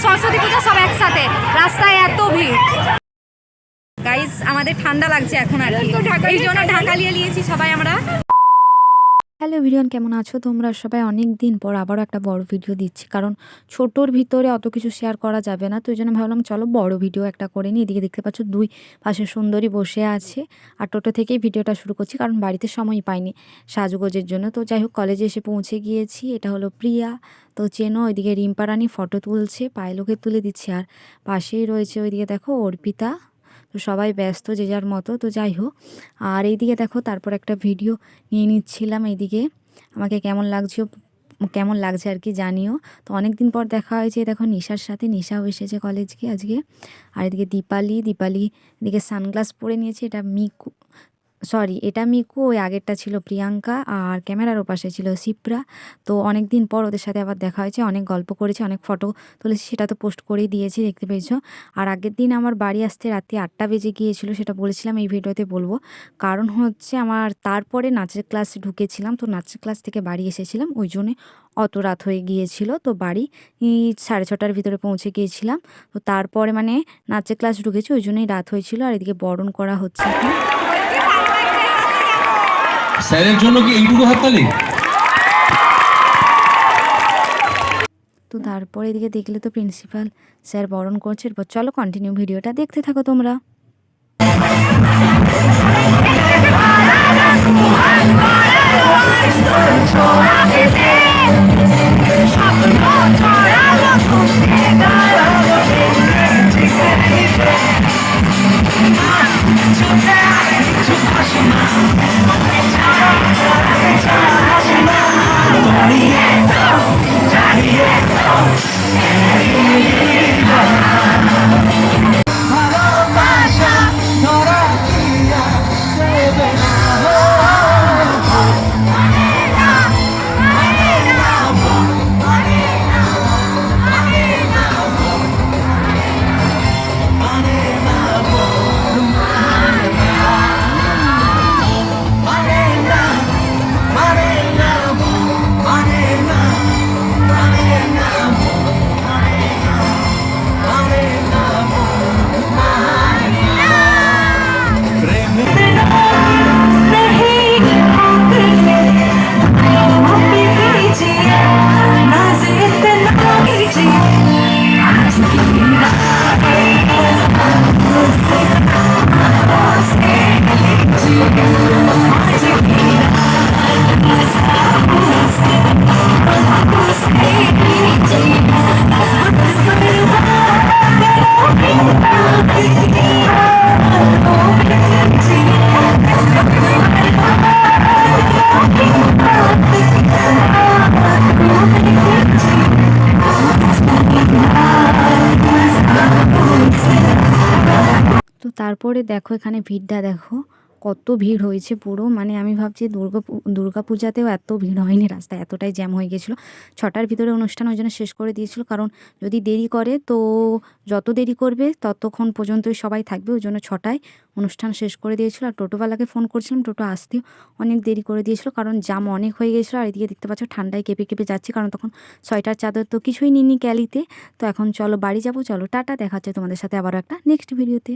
সরস্বতী পূজা সব একসাথে, রাস্তায় এত ভিড়। গাইস আমাদের ঠান্ডা লাগছে এখন, আর এই জন্য ঢাকা নিয়েছি সবাই আমরা। হ্যালো এভরিওয়ান, কেমন আছো তোমরা সবাই? অনেক দিন পর আবারও একটা বড় ভিডিও দিচ্ছি, কারণ ছোটোর ভিতরে অত কিছু শেয়ার করা যাবে না, তো এই জন্য ভাবলাম চলো বড় ভিডিও একটা করে নিই। এদিকে দেখতে পাচ্ছ দুই পাশে সুন্দরী বসে আছে, আর টোটো থেকেই ভিডিওটা শুরু করছি কারণ বাড়িতে সময় পাইনি সাজগোজের জন্য। তো যাই হোক, কলেজে এসে পৌঁছে গিয়েছি। এটা হলো প্রিয়া, তো চেনো। ওইদিকে রিম্পা রানী ফটো তুলছে, পায়েলকে তুলে দিচ্ছে, আর পাশেই রয়েছে ওইদিকে দেখো অর্পিতা। তো সবাই ব্যস্ত যে যার মতো। তো যাই হোক, আর এইদিকে দেখো তারপর একটা ভিডিও নিয়ে নিচ্ছিলাম। এইদিকে আমাকে কেমন লাগছে আর কি জানিও। তো অনেক দিন পর দেখা হয়েছে। দেখো নিশার সাথে, নিশাও এসেছে কলেজকে আজকে। আর এদিকে দীপালি এদিকে সানগ্লাস পরে নিয়েছে। এটা মিকু, ওই আগেরটা ছিল প্রিয়াঙ্কা, আর ক্যামেরার ওপাশে ছিল শিপ্রা। তো অনেক দিন পর ওদের সাথে আবার দেখা হয়েছে, অনেক গল্প করেছি, অনেক ফটো তুলেছি, সেটা তো পোস্ট করেই দিয়েছি, দেখতে পেয়েছো। আর আগের দিন আমার বাড়ি আসতে রাত্রি 8টা বেজে গিয়েছিল, সেটা বলেছিলাম এই ভিডিওতে বলবো। কারণ হচ্ছে আমার তারপরে নাচের ক্লাসে ঢুকেছিলাম, তো নাচের ক্লাস থেকে বাড়ি এসেছিলাম, ওই জন্যে অত রাত হয়ে গিয়েছিল। তো বাড়ি 6:30টার ভিতরে পৌঁছে গিয়েছিলাম। তো তারপরে মানে নাচের ক্লাস ঢুকেছি, ওই জন্যই রাত হয়েছিল। আর এদিকে বরণ করা হচ্ছে এখন। স্যারের জন্য কি এইটুকু হাততালি? তো তারপরে এদিকে দেখলে তো প্রিন্সিপাল স্যার বরণ করছে। এরপর চলো কন্টিনিউ ভিডিওটা দেখতে থাকো তোমরা। তো তারপরে দেখো এখানে ভিড়টা দেখো, কত ভিড় হয়েছে পুরো। মানে আমি ভাবছি দুর্গা পূজাতেও এত ভিড় হয়নি, রাস্তায় এতটাই জ্যাম হয়ে গেছিলো। 6টার ভিতরে অনুষ্ঠান ওই জন্য শেষ করে দিয়েছিল, কারণ যদি দেরি করে তো যত দেরি করবে ততক্ষণ পর্যন্তই সবাই থাকবে, ওই জন্য 6টায় অনুষ্ঠান শেষ করে দিয়েছিল। আর টোটোওয়ালাকে ফোন করছিলাম, টোটো আসতেও অনেক দেরি করে দিয়েছিল, কারণ জ্যাম অনেক হয়ে গেছিলো। আর এদিকে দেখতে পাচ্ছ ঠান্ডায় কেঁপে কেঁপে যাচ্ছি, কারণ তখন সোয়েটার চাদর তো কিছুই নিইনি ক্যালিতে। তো এখন চলো বাড়ি যাবো, চলো টাটা, দেখা হচ্ছে তোমাদের সাথে আবারও একটা নেক্সট ভিডিওতে।